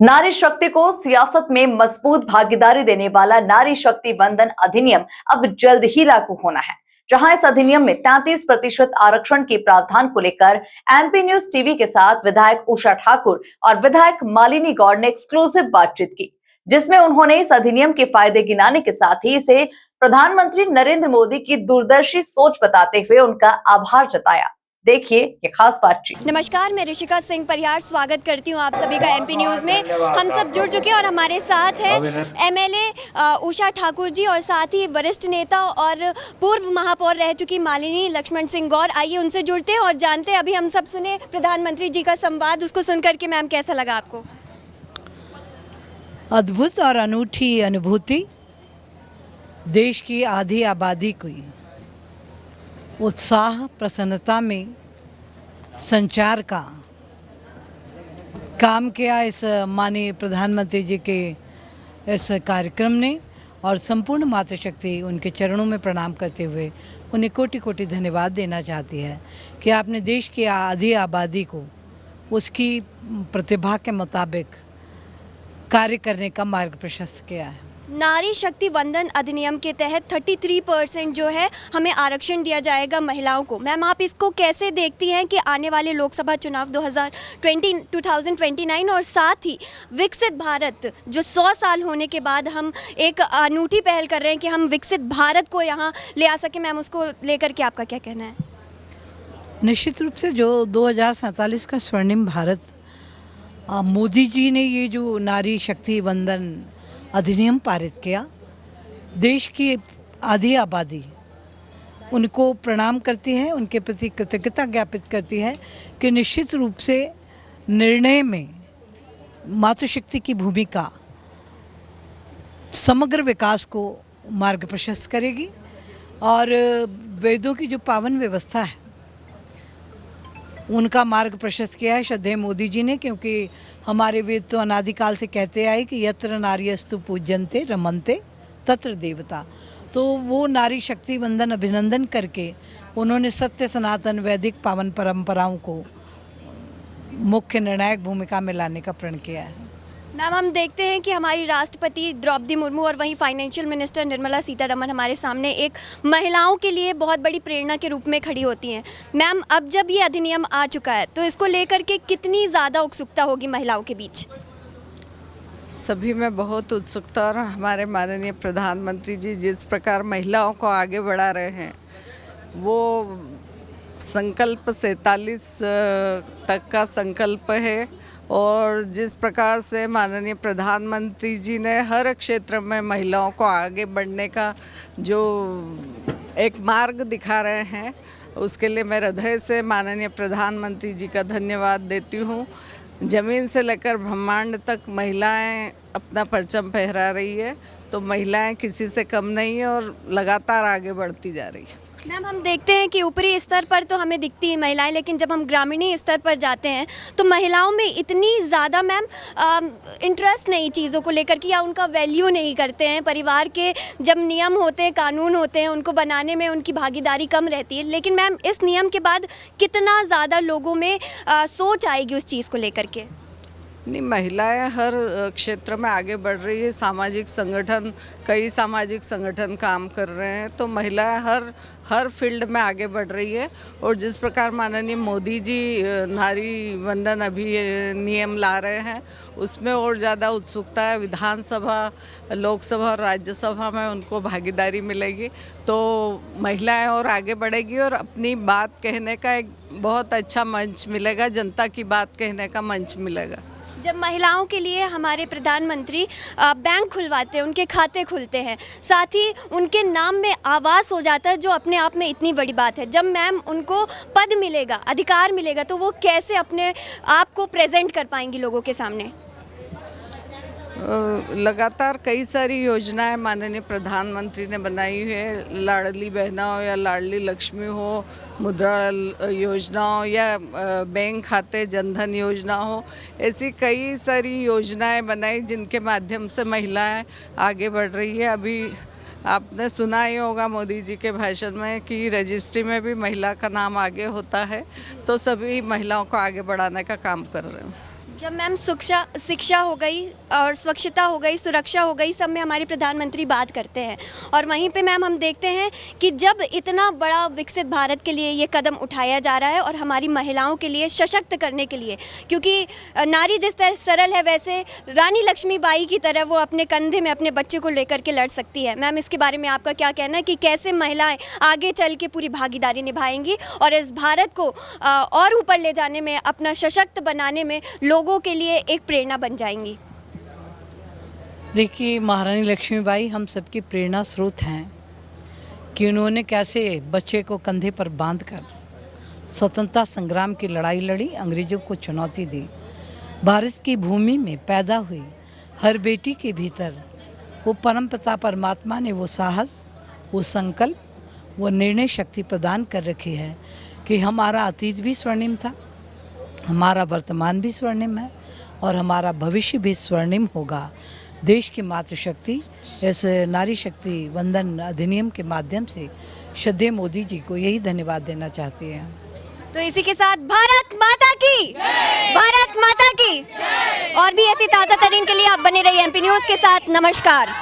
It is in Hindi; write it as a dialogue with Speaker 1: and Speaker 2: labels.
Speaker 1: नारी शक्ति को सियासत में मजबूत भागीदारी देने वाला नारी शक्ति वंदन अधिनियम अब जल्द ही लागू होना है। जहां इस अधिनियम में 33% आरक्षण के प्रावधान को लेकर एमपी न्यूज टीवी के साथ विधायक उषा ठाकुर और विधायक मालिनी गौड़ ने एक्सक्लूसिव बातचीत की, जिसमें उन्होंने इस अधिनियम के फायदे गिनाने के साथ ही इसे प्रधानमंत्री नरेंद्र मोदी की दूरदर्शी सोच बताते हुए उनका आभार जताया। देखिए ये खास बातचीत।
Speaker 2: नमस्कार, मैं ऋषिका सिंह परिहार स्वागत करती हूँ आप सभी का एमपी न्यूज़ में। हम सब जुड़ चुके हैं और हमारे साथ है एमएलए उषा ठाकुर जी और साथ ही वरिष्ठ नेता और पूर्व महापौर रह चुकी मालिनी लक्ष्मण सिंह गौर। आइए उनसे जुड़ते हैं और जानते हैं। अभी हम सब सुने प्रधानमंत्री जी का संवाद, उसको सुनकर के मैम कैसा लगा आपको?
Speaker 3: अद्भुत और अनूठी अनुभूति। देश की आधी आबादी को उत्साह प्रसन्नता में संचार का काम किया इस माननीय प्रधानमंत्री जी के इस कार्यक्रम ने, और संपूर्ण मातृशक्ति उनके चरणों में प्रणाम करते हुए उन्हें कोटि कोटि धन्यवाद देना चाहती है कि आपने देश की आधी आबादी को उसकी प्रतिभा के मुताबिक कार्य करने का मार्ग प्रशस्त किया है।
Speaker 2: नारी शक्ति वंदन अधिनियम के तहत 33% जो है हमें आरक्षण दिया जाएगा महिलाओं को। मैम, आप इसको कैसे देखती हैं कि आने वाले लोकसभा चुनाव 2029 और साथ ही विकसित भारत जो 100 साल होने के बाद हम एक अनूठी पहल कर रहे हैं कि हम विकसित भारत को यहाँ ले आ सके। मैम, उसको लेकर के आपका क्या कहना है?
Speaker 3: निश्चित रूप से जो 2047 का स्वर्णिम भारत, मोदी जी ने ये जो नारी शक्ति वंदन अधिनियम पारित किया, देश की आधी आबादी उनको प्रणाम करती है, उनके प्रति कृतज्ञता ज्ञापित करती है कि निश्चित रूप से निर्णय में मातृशक्ति की भूमिका समग्र विकास को मार्ग प्रशस्त करेगी। और वेदों की जो पावन व्यवस्था है उनका मार्ग प्रशस्त किया है श्रद्धेय मोदी जी ने, क्योंकि हमारे वेद तो अनादिकाल से कहते आए कि यत्र नार्यस्तु पूज्यन्ते रमन्ते तत्र देवता। तो वो नारी शक्ति वंदन अभिनंदन करके उन्होंने सत्य सनातन वैदिक पावन परंपराओं को मुख्य निर्णायक भूमिका में लाने का प्रण किया है।
Speaker 2: मैम, हम देखते हैं कि हमारी राष्ट्रपति द्रौपदी मुर्मू और वहीं फाइनेंशियल मिनिस्टर निर्मला सीतारमण हमारे सामने एक महिलाओं के लिए बहुत बड़ी प्रेरणा के रूप में खड़ी होती हैं। मैम, अब जब ये अधिनियम आ चुका है तो इसको लेकर के कितनी ज़्यादा उत्सुकता होगी महिलाओं के बीच?
Speaker 4: सभी में बहुत उत्सुकता, और हमारे माननीय प्रधानमंत्री जी जिस प्रकार महिलाओं को आगे बढ़ा रहे हैं, वो संकल्प 47 तक का संकल्प है। और जिस प्रकार से माननीय प्रधानमंत्री जी ने हर क्षेत्र में महिलाओं को आगे बढ़ने का जो एक मार्ग दिखा रहे हैं, उसके लिए मैं हृदय से माननीय प्रधानमंत्री जी का धन्यवाद देती हूँ। ज़मीन से लेकर ब्रह्मांड तक महिलाएं अपना परचम फहरा रही है, तो महिलाएं किसी से कम नहीं है और लगातार आगे बढ़ती जा रही है।
Speaker 2: मैम, हम देखते हैं कि ऊपरी स्तर पर तो हमें दिखती है महिलाएं, लेकिन जब हम ग्रामीणी स्तर पर जाते हैं तो महिलाओं में इतनी ज़्यादा मैम इंटरेस्ट नहीं चीज़ों को लेकर कि या उनका वैल्यू नहीं करते हैं। परिवार के जब नियम होते हैं, कानून होते हैं, उनको बनाने में उनकी भागीदारी कम रहती है। लेकिन मैम, इस नियम के बाद कितना ज़्यादा लोगों में सोच आएगी उस चीज़ को लेकर के?
Speaker 4: नहीं, महिलाएं हर क्षेत्र में आगे बढ़ रही है। सामाजिक संगठन, कई सामाजिक संगठन काम कर रहे हैं, तो महिलाएं हर फील्ड में आगे बढ़ रही है। और जिस प्रकार माननीय मोदी जी नारी वंदन अधिनियम ला रहे हैं, उसमें और ज़्यादा उत्सुकता है। विधानसभा, लोकसभा और राज्यसभा में उनको भागीदारी मिलेगी, तो महिलाएं और आगे बढ़ेगी और अपनी बात कहने का एक बहुत अच्छा मंच मिलेगा, जनता की बात कहने का मंच मिलेगा।
Speaker 2: जब महिलाओं के लिए हमारे प्रधानमंत्री बैंक खुलवाते हैं, उनके खाते खुलते हैं, साथ ही उनके नाम में आवास हो जाता है, जो अपने आप में इतनी बड़ी बात है। जब मैम उनको पद मिलेगा, अधिकार मिलेगा, तो वो कैसे अपने आप को प्रेजेंट कर पाएंगी लोगों के सामने?
Speaker 4: लगातार कई सारी योजनाएं माननीय प्रधानमंत्री ने बनाई है। लाडली बहना हो या लाडली लक्ष्मी हो, मुद्रा योजना हो या बैंक खाते जनधन योजना हो, ऐसी कई सारी योजनाएं बनाई जिनके माध्यम से महिलाएं आगे बढ़ रही है। अभी आपने सुना ही होगा मोदी जी के भाषण में कि रजिस्ट्री में भी महिला का नाम आगे होता है, तो सभी महिलाओं को आगे बढ़ाने का काम कर रहे हैं।
Speaker 2: जब मैम शिक्षा हो गई और स्वच्छता हो गई, सुरक्षा हो गई, सब में हमारे प्रधानमंत्री बात करते हैं। और वहीं पे मैम हम देखते हैं कि जब इतना बड़ा विकसित भारत के लिए ये कदम उठाया जा रहा है और हमारी महिलाओं के लिए सशक्त करने के लिए, क्योंकि नारी जिस तरह सरल है वैसे रानी लक्ष्मीबाई की तरह वो अपने कंधे में अपने बच्चे को लेकर के लड़ सकती है। मैम इसके बारे में आपका क्या कहना है कि कैसे महिलाएं आगे चल के पूरी भागीदारी निभाएंगी और इस भारत को और ऊपर ले जाने में, अपना सशक्त बनाने में लोगों के लिए एक प्रेरणा बन जाएंगी?
Speaker 3: देखिए, महारानी लक्ष्मीबाई हम सबकी प्रेरणा स्रोत हैं कि उन्होंने कैसे बच्चे को कंधे पर बांधकर स्वतंत्रता संग्राम की लड़ाई लड़ी, अंग्रेज़ों को चुनौती दी। भारत की भूमि में पैदा हुई हर बेटी के भीतर वो परमपिता परमात्मा ने वो साहस, वो संकल्प, वो निर्णय शक्ति प्रदान कर रखी है कि हमारा अतीत भी स्वर्णिम था, हमारा वर्तमान भी स्वर्णिम है और हमारा भविष्य भी स्वर्णिम होगा। देश की मातृशक्ति इस नारी शक्ति वंदन अधिनियम के माध्यम से श्रद्धेय मोदी जी को यही धन्यवाद देना चाहती हैं।
Speaker 2: तो इसी के साथ भारत माता की, भारत माता की। और भी ऐसी ताज़ा तरीन के लिए आप बने रहिए एमपी न्यूज़ के साथ। नमस्कार।